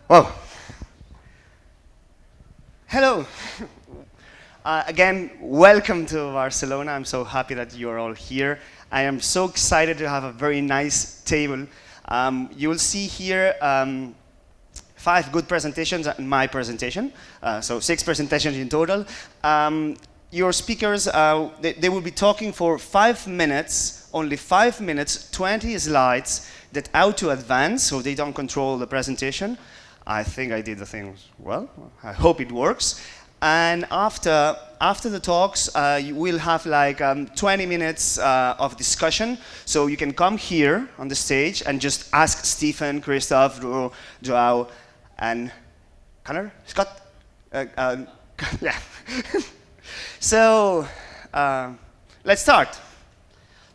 Whoa. Hello. Again, welcome to Barcelona. I'm so happy that you're all here. I am so excited to have a very nice table. You will see here 5 good presentations and my presentation, so 6 presentations in total. Your speakers, they will be talking for 5 minutes, only 5 minutes, 20 slides that how to advance, so they don't control the presentation. I think I did the things well. I hope it works. And after the talks, you will have like 20 minutes of discussion. So you can come here on the stage and just ask Stephen, Christophe, Joao, and Connor, Scott. Yeah. So let's start.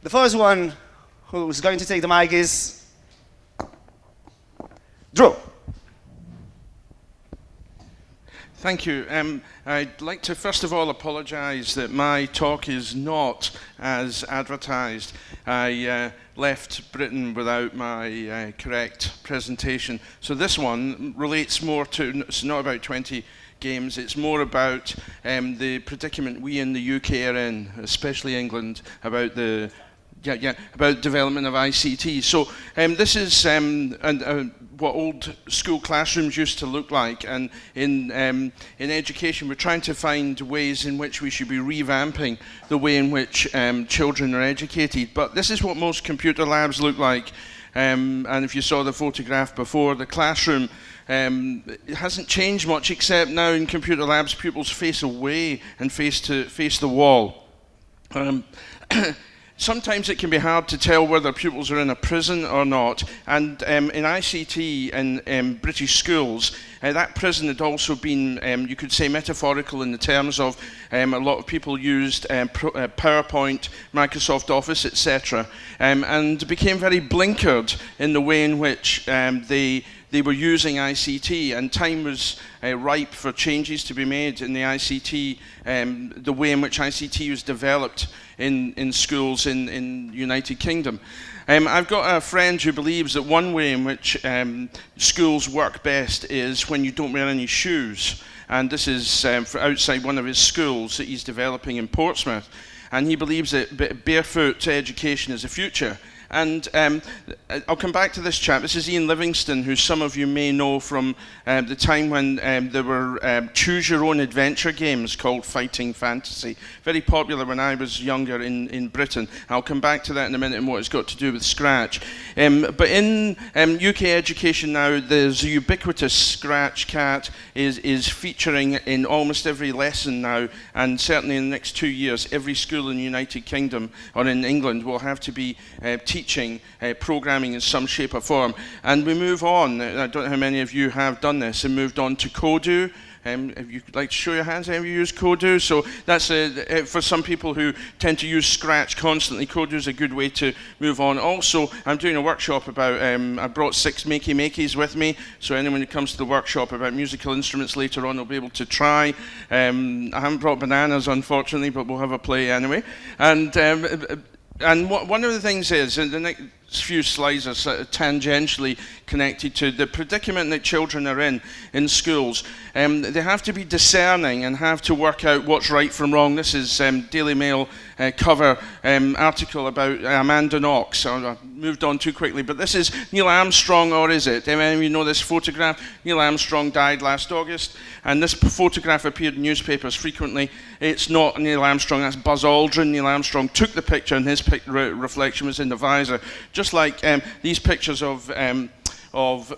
The first one who's going to take the mic is Drew. Thank you. I'd like to first of all apologize that my talk is not as advertised. I left Britain without my correct presentation. So this one relates more to, it's not about 20 games, it's more about the predicament we in the UK are in, especially England, about the about development of ICT. So this is what old school classrooms used to look like, and in education we're trying to find ways in which we should be revamping the way in which children are educated. But this is what most computer labs look like, and if you saw the photograph before, the classroom it hasn't changed much, except now in computer labs pupils face away and face the wall. Sometimes it can be hard to tell whether pupils are in a prison or not, and in ICT in British schools, that prison had also been, you could say, metaphorical in the terms of a lot of people used PowerPoint, Microsoft Office, etc., and became very blinkered in the way in which they were using ICT, and time was ripe for changes to be made in the ICT, the way in which ICT was developed in schools in the United Kingdom. I've got a friend who believes that one way in which schools work best is when you don't wear any shoes. And this is for outside one of his schools that he's developing in Portsmouth. And he believes that barefoot education is the future. And I'll come back to this chap. This is Ian Livingstone, who some of you may know from the time when there were choose-your-own-adventure games called Fighting Fantasy. Very popular when I was younger in Britain. I'll come back to that in a minute and what it's got to do with Scratch. But in UK education now, there's a ubiquitous Scratch cat is featuring in almost every lesson now, and certainly in the next 2 years, every school in the United Kingdom or in England will have to be teaching programming in some shape or form. And we move on, I don't know how many of you have done this, and moved on to Kodu. If you'd like to show your hands, have you used Kodu? So that's for some people who tend to use Scratch constantly, Kodu is a good way to move on. Also, I'm doing a workshop about, I brought 6 Makey-Makeys with me, so anyone who comes to the workshop about musical instruments later on will be able to try. I haven't brought bananas, unfortunately, but we'll have a play anyway. And one of the things is, and the next few slides are sort of tangentially connected to the predicament that children are in schools. They have to be discerning and have to work out what's right from wrong. This is Daily Mail cover article about Amanda Knox. I moved on too quickly, but this is Neil Armstrong, or is it? Any of you know this photograph? Neil Armstrong died last August, and this photograph appeared in newspapers frequently. It's not Neil Armstrong, that's Buzz Aldrin. Neil Armstrong took the picture, and his reflection was in the visor. Just like these pictures of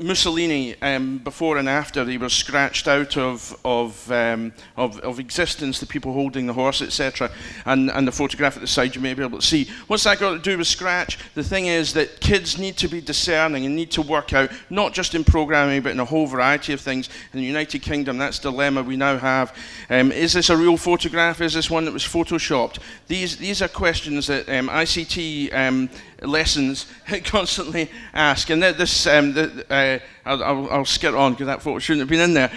Mussolini before and after he was scratched out of existence, the people holding the horse, etc., and the photograph at the side you may be able to see. What's that got to do with Scratch? The thing is that kids need to be discerning and need to work out, not just in programming, but in a whole variety of things. In the United Kingdom, that's the dilemma we now have. Is this a real photograph? Is this one that was photoshopped? These are questions that ICT lessons constantly ask, and this I'll skip on because that photo shouldn't have been in there.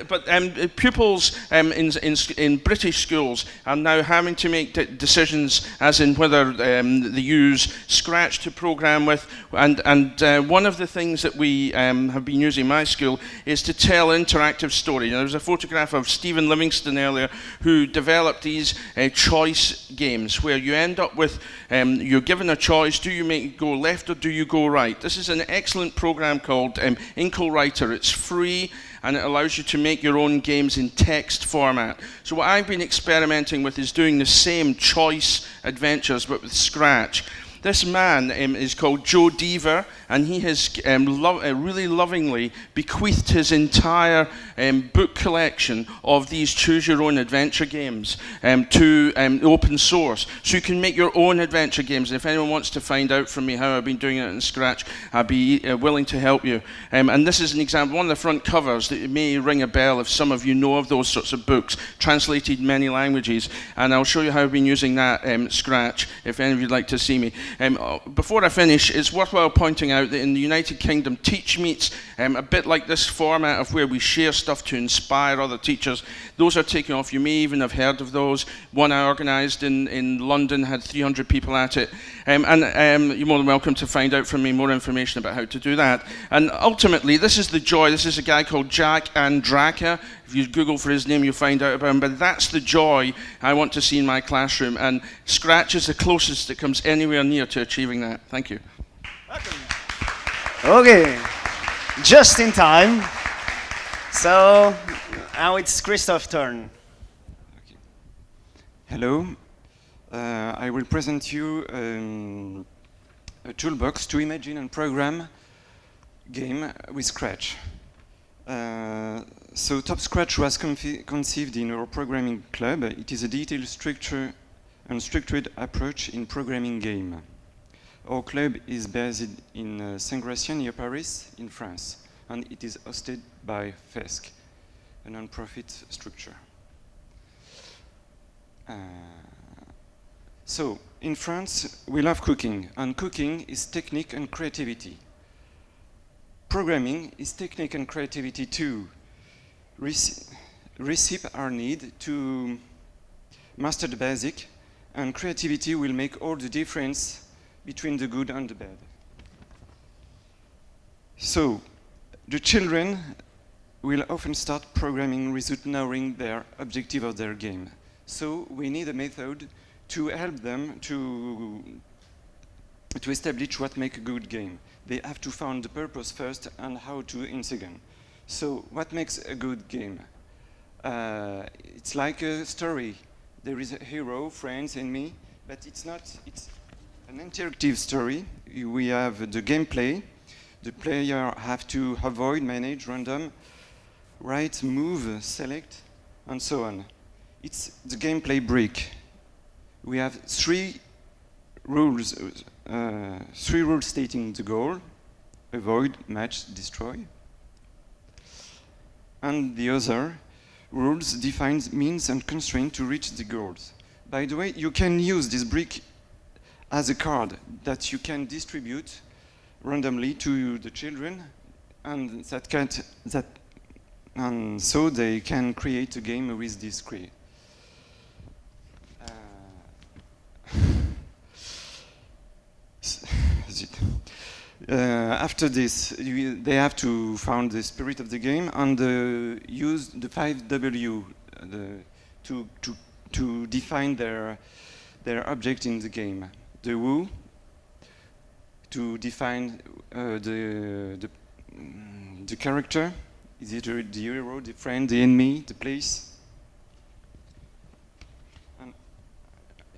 But pupils in British schools are now having to make decisions as in whether they use Scratch to program with, and one of the things that we have been using in my school is to tell interactive story. Now, there was a photograph of Stephen Livingston earlier who developed these choice games where you end up with, you're given a choice, do you make it go left or do you go right? This is an excellent program called Inkle Writer. It's free and it allows you to make your own games in text format. So what I've been experimenting with is doing the same choice adventures but with Scratch. This man is called Joe Deaver, and he has really lovingly bequeathed his entire book collection of these choose-your-own-adventure games to open source. So you can make your own adventure games, and if anyone wants to find out from me how I've been doing it in Scratch, I'd be willing to help you. And this is an example, one of the front covers that may ring a bell if some of you know of those sorts of books, translated in many languages, and I'll show you how I've been using that Scratch, if any of you'd like to see me. Before I finish, it's worthwhile pointing out that in the United Kingdom, Teach Meets, a bit like this format of where we share stuff to inspire other teachers, those are taking off. You may even have heard of those. One I organised in London had 300 people at it. And you're more than welcome to find out from me more information about how to do that. And ultimately, this is the joy. This is a guy called Jack Andraka. If you Google for his name, you'll find out about him. But that's the joy I want to see in my classroom. And Scratch is the closest that comes anywhere near to achieving that. Thank you. Okay, just in time. So now it's Christophe's turn. Okay. Hello. I will present you a toolbox to imagine and program game with Scratch. So Top Scratch was conceived in our programming club. It is a detailed structure and structured approach in programming game. Our club is based in Saint-Gratien near Paris, in France, and it is hosted by FESC, a non-profit structure. So, in France, we love cooking, and cooking is technique and creativity. Programming is technique and creativity too. Recipes are needed to master the basic, and creativity will make all the difference between the good and the bad. So, the children will often start programming without knowing their objective of their game. So, we need a method to help them to establish what makes a good game. They have to find the purpose first and how to in second. So, what makes a good game? It's like a story. There is a hero, friends, and me, but it's an interactive story. We have the gameplay. The player have to avoid, manage, random, write, move, select, and so on. It's the gameplay brick. We have three rules stating the goal: avoid, match, destroy. And the other rules define means and constraint to reach the goals. By the way, you can use this brick as a card that you can distribute randomly to the children, and so they can create a game with this brick. After this, they have to find the spirit of the game and use the 5W to define their object in the game. The who, to define the character, is it the hero, the friend, the enemy, the place. And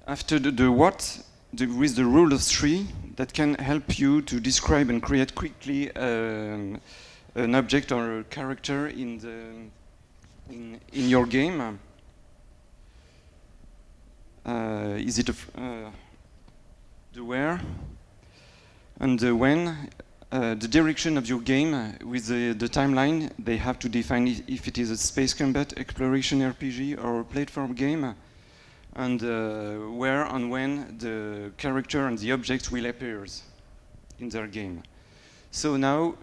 after the what, with the rule of three, that can help you to describe and create quickly an object or a character in your game. Is it the where and the when, the direction of your game with the timeline. They have to define if it is a space combat, exploration RPG, or a platform game, and where and when the character and the object will appear in their game. So now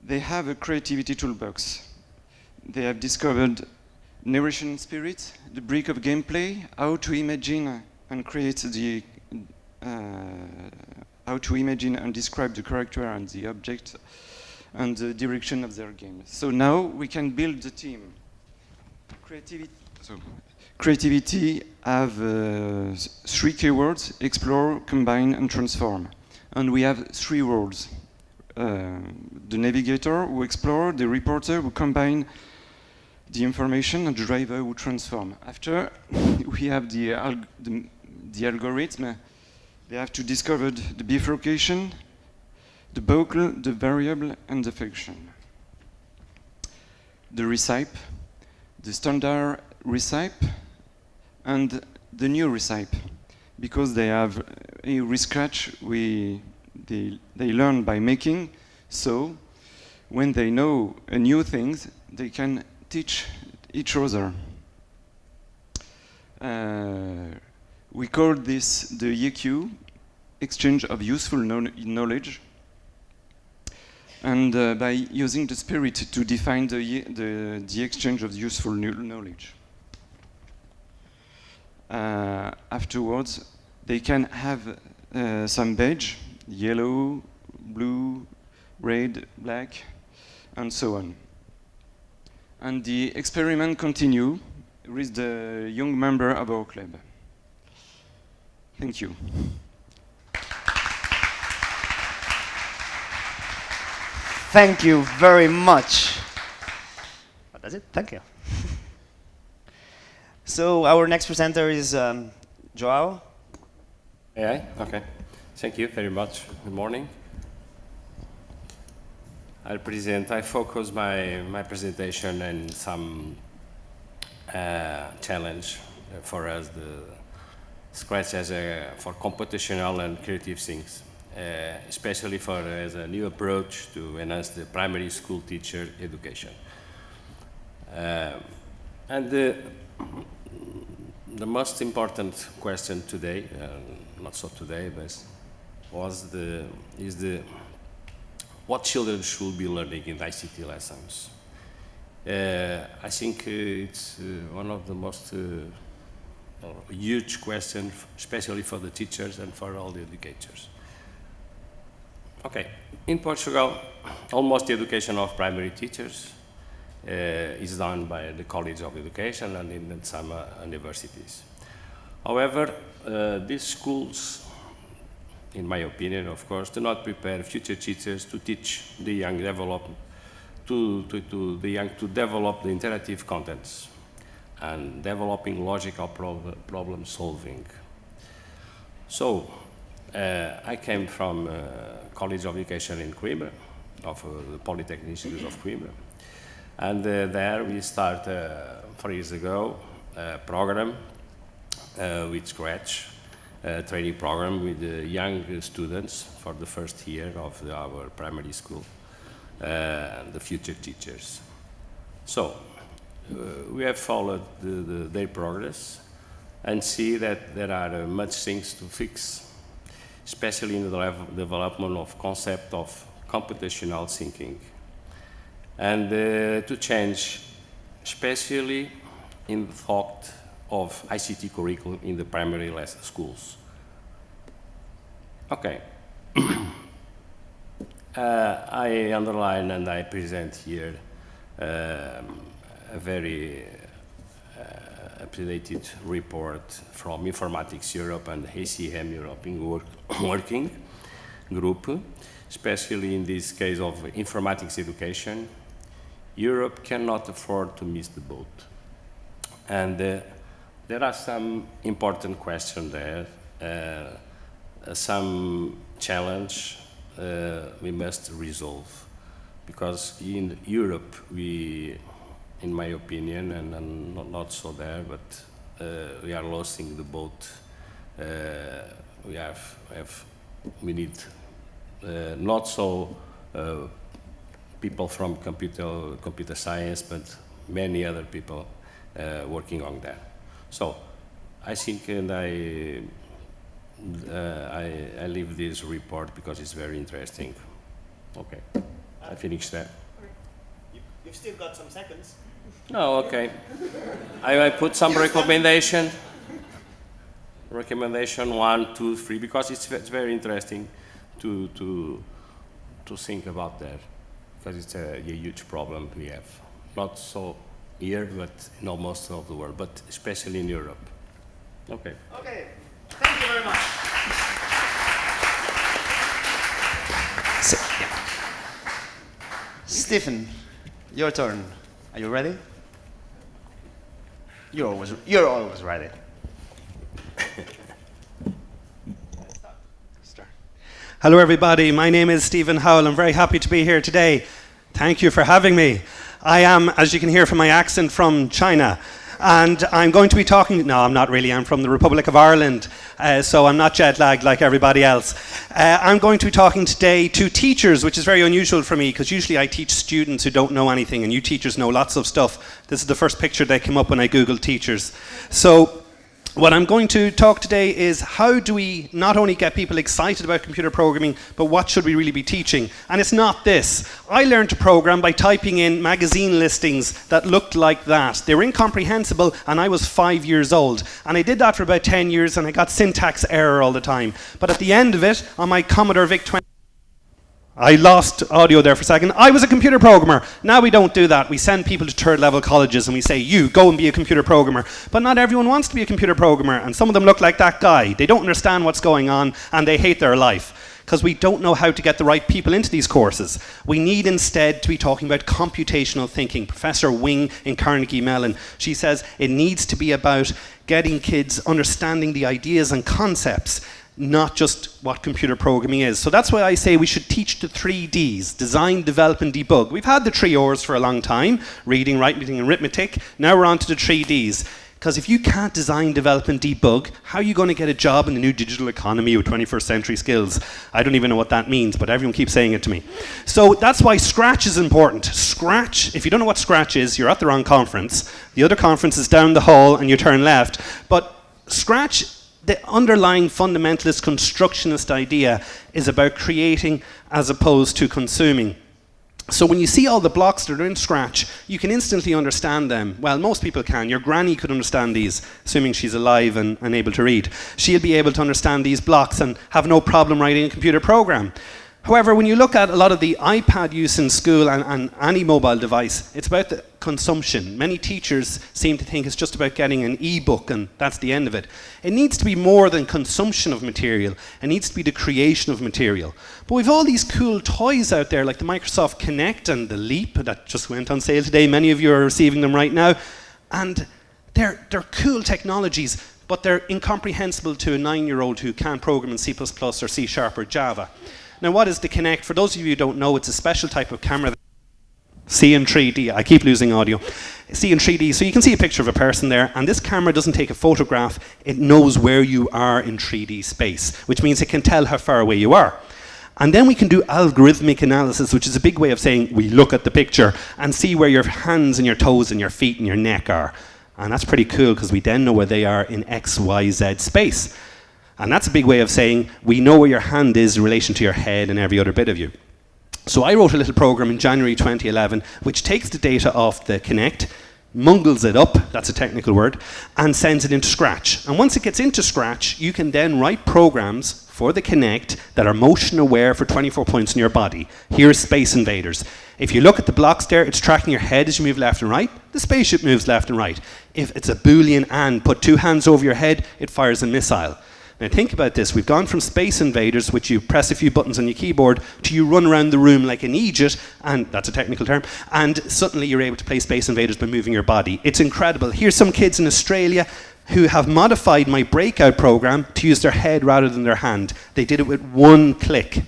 They have a creativity toolbox. They have discovered narration spirit, the brick of gameplay, how to imagine and create the how to imagine and describe the character and the object and the direction of their game. So now we can build the team. Creativity have 3 keywords: explore, combine, and transform. And we have 3 roles. The navigator who explore, the reporter who combine the information, and the driver who transform. After, we have the algorithm. They have to discover the bifurcation, the buckle, the variable, and the function. The recipe, the standard recipe, and the new recipe. Because they have a re-scratch, they learn by making, so when they know a new thing, they can teach each other. We call this the EQ, exchange of useful knowledge, and by using the spirit to define the exchange of useful knowledge. Afterwards, they can have some badge, yellow, blue, red, black, and so on. And the experiment continue with the young member of our club. Thank you. Thank you very much. That's it. Thank you. So our next presenter is Joao. AI? Okay. Thank you very much. Good morning. I focus my presentation on some challenge for us, the Scratch for computational and creative things, especially as a new approach to enhance the primary school teacher education. And the most important question today, not so today, but is what children should be learning in ICT lessons. I think it's one of the most huge questions, especially for the teachers and for all the educators. Okay, in Portugal, almost the education of primary teachers is done by the College of Education and in some universities. However, these schools, in my opinion, of course, do not prepare future teachers to teach the young to develop the interactive contents and developing logical problem solving. So, I came from College of Education in Coimbra, of the Polytechnic Institute of Coimbra, and there we start 4 years ago a program with Scratch, a training program with young students for the first year of our primary school, the future teachers. So, we have followed their progress and see that there are much things to fix, especially in the development of concept of computational thinking, and to change, especially in the thought of ICT curriculum in the primary schools. Okay. I underline and I present here a very updated report from Informatics Europe and ACM European Working Group, especially in this case of informatics education. Europe cannot afford to miss the boat. And there are some important questions there, some challenge we must resolve. Because in Europe, in my opinion, and I'm not so there, but we are losing the boat. We need not so people from computer science, but many other people working on that. So I think, and I leave this report because it's very interesting. Okay. I finished that. You've still got some seconds. No, okay. I put some recommendation. Recommendation 1, 2, 3, because it's very interesting to think about that, because it's a huge problem we have. Not so here, but in most of the world, but especially in Europe. Okay. Okay. Thank you very much. Stephen, your turn. Are you ready? You're always ready. Hello everybody, my name is Stephen Howell. I'm very happy to be here today. Thank you for having me. I am, as you can hear from my accent, from China. And I'm going to be talking, no, I'm not really, I'm from the Republic of Ireland, so I'm not jet lagged like everybody else. I'm going to be talking today to teachers, which is very unusual for me, because usually I teach students who don't know anything, and you teachers know lots of stuff. This is the first picture that came up when I Googled teachers. So what I'm going to talk today is how do we not only get people excited about computer programming, but what should we really be teaching? And it's not this. I learned to program by typing in magazine listings that looked like that. They were incomprehensible, and I was 5 years old. And I did that for about 10 years, and I got syntax error all the time. But at the end of it, on my Commodore VIC-20, I lost audio there for a second. I was a computer programmer. Now we don't do that. We send people to third level colleges and we say, you, go and be a computer programmer. But not everyone wants to be a computer programmer, and some of them look like that guy. They don't understand what's going on and they hate their life because we don't know how to get the right people into these courses. We need instead to be talking about computational thinking. Professor Wing in Carnegie Mellon, she says it needs to be about getting kids understanding the ideas and concepts, not just what computer programming is. So that's why I say we should teach the 3 Ds, design, develop and debug. We've had the 3 Rs for a long time, reading, writing and arithmetic. Now we're on to the 3 Ds. Because if you can't design, develop and debug, how are you going to get a job in the new digital economy with 21st century skills? I don't even know what that means, but everyone keeps saying it to me. So that's why Scratch is important. Scratch, if you don't know what Scratch is, you're at the wrong conference. The other conference is down the hall and you turn left. But Scratch, the underlying fundamentalist constructionist idea is about creating as opposed to consuming. So when you see all the blocks that are in Scratch, you can instantly understand them. Well, most people can. Your granny could understand these, assuming she's alive and able to read. She'll be able to understand these blocks and have no problem writing a computer program. However, when you look at a lot of the iPad use in school and any mobile device, it's about the consumption. Many teachers seem to think it's just about getting an e-book and that's the end of it. It needs to be more than consumption of material. It needs to be the creation of material. But we've all these cool toys out there like the Microsoft Kinect and the Leap that just went on sale today. Many of you are receiving them right now. And they're cool technologies, but they're incomprehensible to a 9-year-old who can't program in C++ or C# or Java. Now, what is the Kinect? For those of you who don't know, it's a special type of camera. See in 3D. I keep losing audio. See in 3D. So you can see a picture of a person there, and this camera doesn't take a photograph. It knows where you are in 3D space, which means it can tell how far away you are. And then we can do algorithmic analysis, which is a big way of saying we look at the picture and see where your hands and your toes and your feet and your neck are. And that's pretty cool because we then know where they are in X, Y, Z space. And that's a big way of saying we know where your hand is in relation to your head and every other bit of you. So I wrote a little program in January 2011 which takes the data off the Kinect, mungles it up, that's a technical word, and sends it into Scratch. And once it gets into Scratch, you can then write programs for the Kinect that are motion aware for 24 points in your body. Here's Space Invaders. If you look at the blocks there, it's tracking your head as you move left and right. The spaceship moves left and right. If it's a Boolean and put 2 hands over your head, it fires a missile. Now think about this, we've gone from Space Invaders, which you press a few buttons on your keyboard, to you run around the room like an Aegis, and that's a technical term, and suddenly you're able to play Space Invaders by moving your body. It's incredible. Here's some kids in Australia who have modified my breakout program to use their head rather than their hand. They did it with 1 click.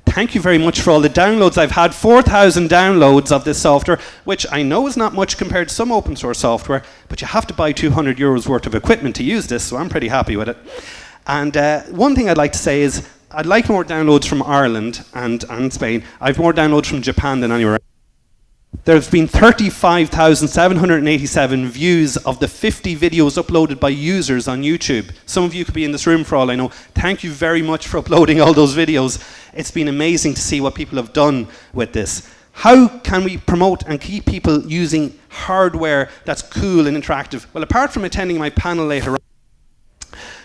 Thank you very much for all the downloads. I've had 4,000 downloads of this software, which I know is not much compared to some open source software, but you have to buy 200 euros worth of equipment to use this, so I'm pretty happy with it. And one thing I'd like to say is I'd like more downloads from Ireland and Spain. I've more downloads from Japan than anywhere else. There's been 35,787 views of the 50 videos uploaded by users on YouTube. Some of you could be in this room for all I know. Thank you very much for uploading all those videos. It's been amazing to see what people have done with this. How can we promote and keep people using hardware that's cool and interactive? Well, apart from attending my panel later on,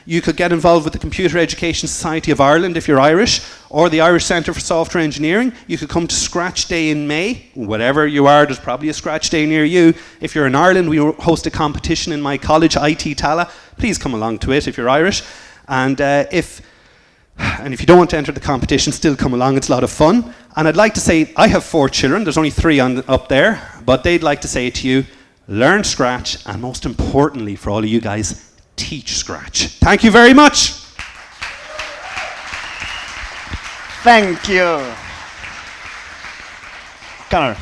you could get involved with the Computer Education Society of Ireland if you're Irish, or the Irish Centre for Software Engineering. You could come to Scratch Day in May. Whatever you are, there's probably a Scratch Day near you. If you're in Ireland, we host a competition in my college, IT Tala. Please come along to it if you're Irish. And if you don't want to enter the competition, still come along. It's a lot of fun. And I'd like to say, I have 4 children. There's only 3 up there. But they'd like to say to you, learn Scratch, and most importantly for all of you guys, teach Scratch. Thank you very much. Thank you. Connor.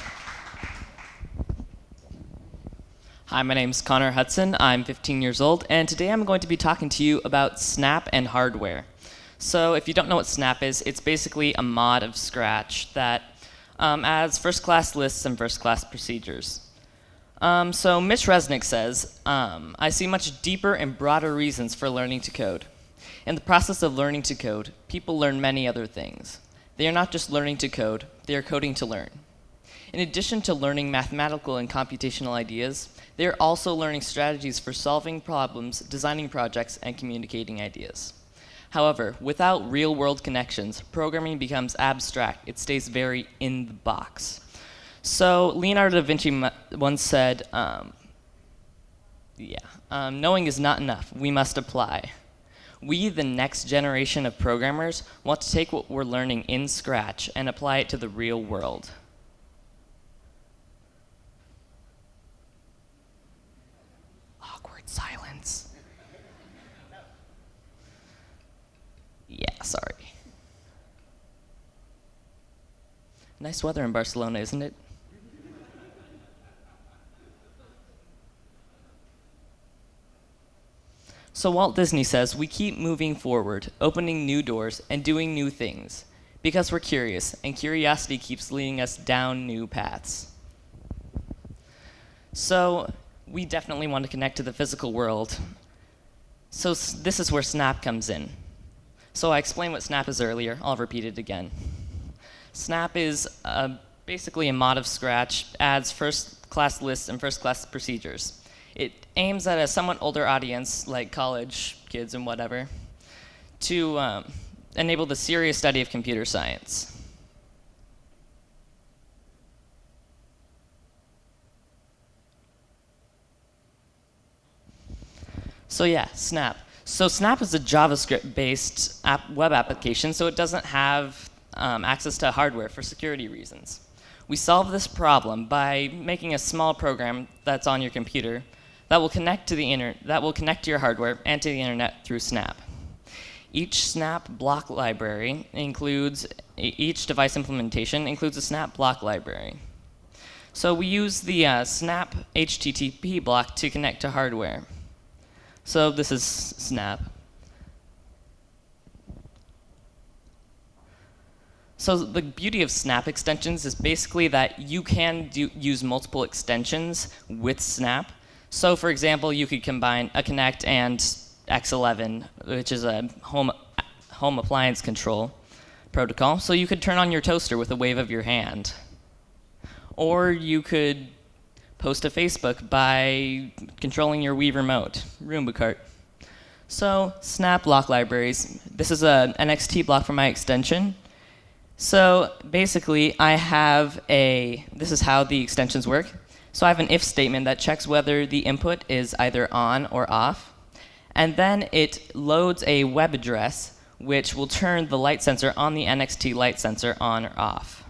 Hi, my name's Connor Hudson. I'm 15 years old, and today I'm going to be talking to you about Snap and hardware. So if you don't know what Snap is, it's basically a mod of Scratch that adds first-class lists and first-class procedures. So Mitch Resnick says, I see much deeper and broader reasons for learning to code. In the process of learning to code, people learn many other things. They are not just learning to code, they are coding to learn. In addition to learning mathematical and computational ideas, they are also learning strategies for solving problems, designing projects, and communicating ideas. However, without real-world connections, programming becomes abstract. It stays very in the box. So Leonardo da Vinci once said, knowing is not enough. We must apply. We, the next generation of programmers, want to take what we're learning in Scratch and apply it to the real world. Awkward silence. Yeah, sorry. Nice weather in Barcelona, isn't it? So Walt Disney says, we keep moving forward, opening new doors, and doing new things, because we're curious, and curiosity keeps leading us down new paths. So we definitely want to connect to the physical world. So this is where Snap comes in. So I explained what Snap is earlier. I'll repeat it again. Snap is basically a mod of Scratch, adds first-class lists and first-class procedures. It aims at a somewhat older audience, like college kids and whatever, to enable the serious study of computer science. So yeah, Snap. So Snap is a JavaScript-based web application, so it doesn't have access to hardware for security reasons. We solve this problem by making a small program that's on your computer that will connect to your hardware and to the internet through Snap. Each Snap block library includes each device implementation includes a Snap block library. So we use the Snap HTTP block to connect to hardware. So this is Snap. So the beauty of Snap extensions is basically that you can use multiple extensions with Snap. So for example, you could combine a Connect and X11, which is a home appliance control protocol. So you could turn on your toaster with a wave of your hand. Or you could post to Facebook by controlling your Wii remote, Roomba cart. So Snap block libraries. This is an NXT block for my extension. So basically, this is how the extensions work. So I have an if statement that checks whether the input is either on or off. And then it loads a web address, which will turn the light sensor on the NXT light sensor on or off.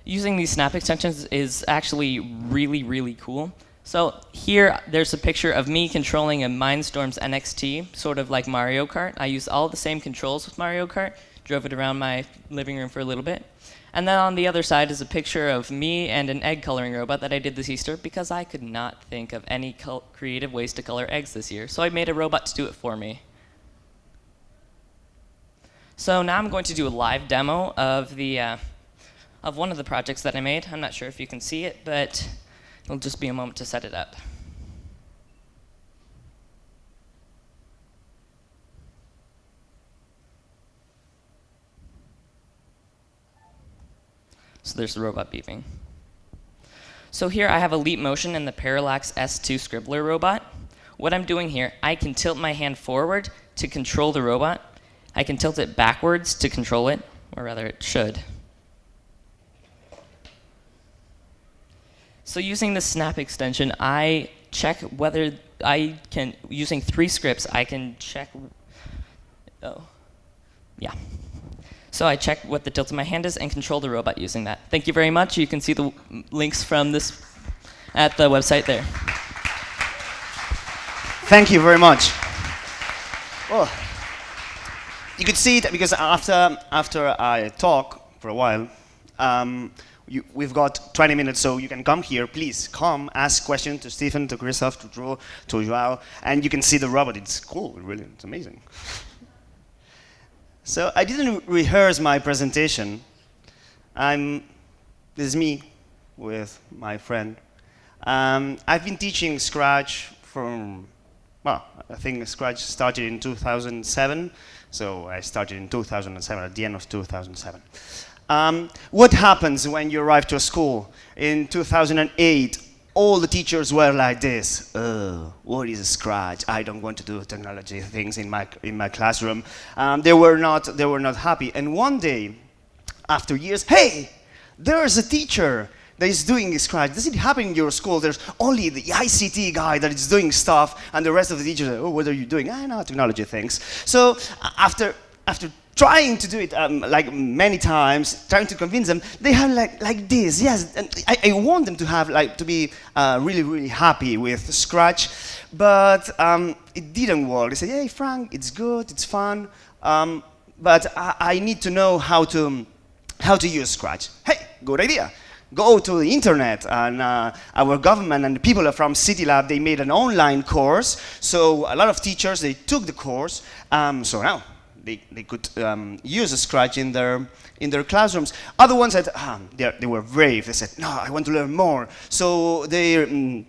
Using these Snap extensions is actually really, really cool. So here, there's a picture of me controlling a Mindstorms NXT, sort of like Mario Kart. I used all the same controls with Mario Kart, drove it around my living room for a little bit. And then on the other side is a picture of me and an egg coloring robot that I did this Easter because I could not think of any creative ways to color eggs this year. So I made a robot to do it for me. So now I'm going to do a live demo of the of one of the projects that I made. I'm not sure if you can see it, but it'll just be a moment to set it up. So there's the robot beeping. So here I have a leap motion in the Parallax S2 Scribbler robot. What I'm doing here, I can tilt my hand forward to control the robot. I can tilt it backwards to control it, or rather it should. So using the snap extension, I check whether I can, using 3 scripts, I can check, So I check what the tilt of my hand is and control the robot using that. Thank you very much. You can see the links from this at the website there. Thank you very much. Well, you could see it because after I talk for a while, we've got 20 minutes, so you can come here. Please come, ask questions to Stephen, to Christophe, to Drew, to Joao, and you can see the robot. It's cool, really. It's amazing. So I didn't rehearse my presentation. This is me with my friend. I've been teaching Scratch from, well, I think Scratch started in 2007. So I started in 2007, at the end of 2007. What happens when you arrive to a school? In 2008, all the teachers were like this. What is a Scratch? I don't want to do technology things in my classroom. They were not happy. And one day, after years, hey, there's a teacher that is doing Scratch. Does it happen in your school? There's only the ICT guy that is doing stuff, and the rest of the teachers are, oh, what are you doing? I know technology things. So after trying to do it like many times, trying to convince them, they have like this. Yes, and I want them to have to be really, really happy with Scratch, but it didn't work. They said, hey, Frank, it's good, it's fun, but I need to know how to use Scratch. Hey, good idea. Go to the internet, and our government and the people from Citilab, they made an online course. So a lot of teachers, they took the course. So now they could use a Scratch in their classrooms. Other ones said, they were brave. They said, no, I want to learn more. So they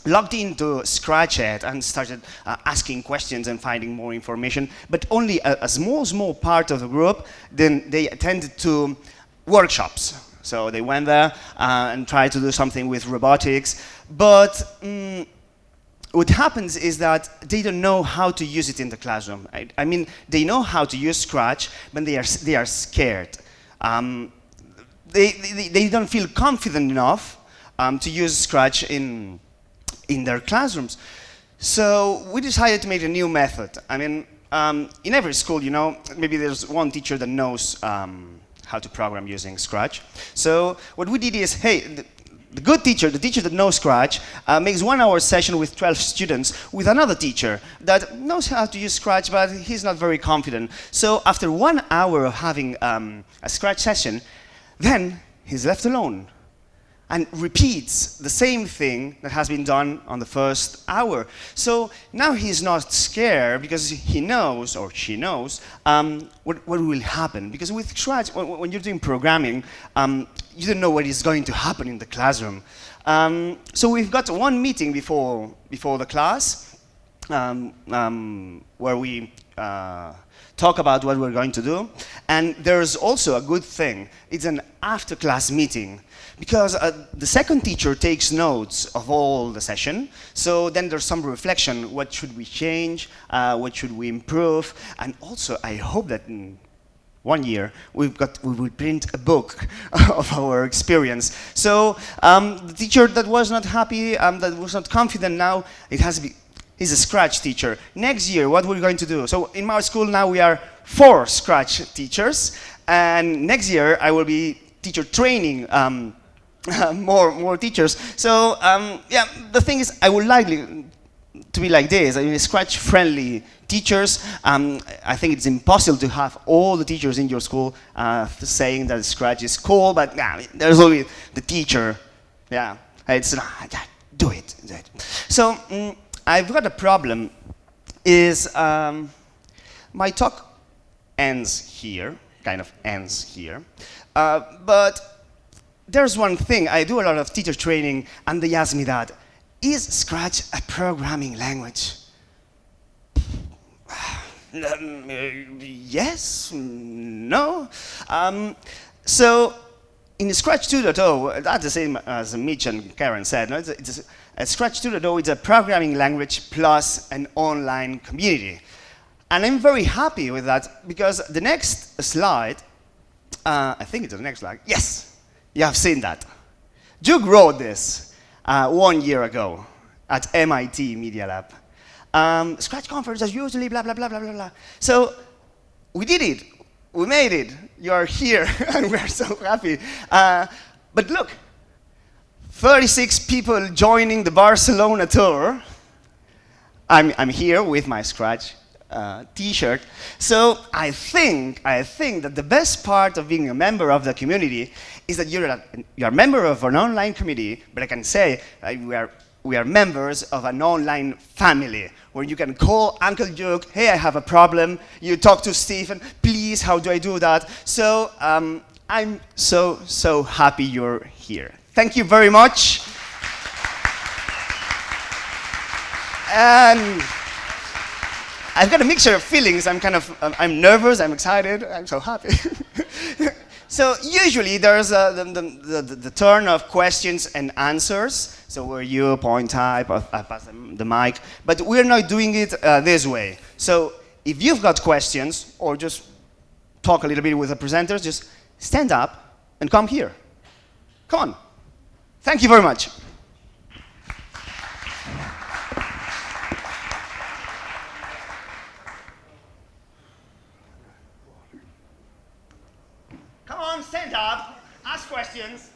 logged into Scratchit and started asking questions and finding more information. But only a small part of the group, then they attended to workshops. So they went there and tried to do something with robotics. But what happens is that they don't know how to use it in the classroom. I mean, they know how to use Scratch, but they are scared. They don't feel confident enough to use Scratch in their classrooms. So we decided to make a new method. I mean, in every school, you know, maybe there's one teacher that knows how to program using Scratch. So what we did is, hey, the good teacher, the teacher that knows Scratch, makes 1 hour session with 12 students with another teacher that knows how to use Scratch, but he's not very confident. So after 1 hour of having a Scratch session, then he's left alone and repeats the same thing that has been done on the first hour. So now he's not scared because he knows, or she knows, what will happen. Because with Scratch, when you're doing programming, you don't know what is going to happen in the classroom. So we've got one meeting before the class where we talk about what we're going to do. And there's also a good thing. It's an after-class meeting. Because the second teacher takes notes of all the session, so then there's some reflection. What should we change? What should we improve? And also, I hope that in 1 year we will print a book of our experience. So the teacher that was not happy, that was not confident, now it has to be. He's a Scratch teacher. Next year, what we're going to do? So in my school now we are 4 Scratch teachers, and next year I will be teacher training. More teachers. So yeah, the thing is, I would like to be like this. I mean, Scratch-friendly teachers. I think it's impossible to have all the teachers in your school saying that Scratch is cool, but there's only the teacher. Yeah, it's do it. So I've got a problem. Is my talk ends here, kind of ends here, but there's one thing, I do a lot of teacher training, and they ask me that, is Scratch a programming language? Yes, no. So in Scratch 2.0, that's the same as Mitch and Karen said. No? Scratch 2.0 is a programming language plus an online community. And I'm very happy with that because the next slide, I think it's the next slide. Yes, you have seen that. Duke wrote this 1 year ago at MIT Media Lab. Scratch conferences usually blah, blah, blah, blah, blah, blah. So we did it. We made it. You're here, and we're so happy. But look, 36 people joining the Barcelona tour. I'm here with my Scratch T-shirt. So I think that the best part of being a member of the community is that you're a member of an online community, but I can say we are members of an online family where you can call Uncle Duke, hey, I have a problem. You talk to Stephen, please, how do I do that? So I'm so happy you're here. Thank you very much. And I've got a mixture of feelings. I'm nervous, I'm excited, I'm so happy. So usually there's the turn of questions and answers. So where you point type, I pass the mic. But we're not doing it this way. So if you've got questions or just talk a little bit with the presenters, just stand up and come here. Come on. Thank you very much. Come on, stand up, ask questions.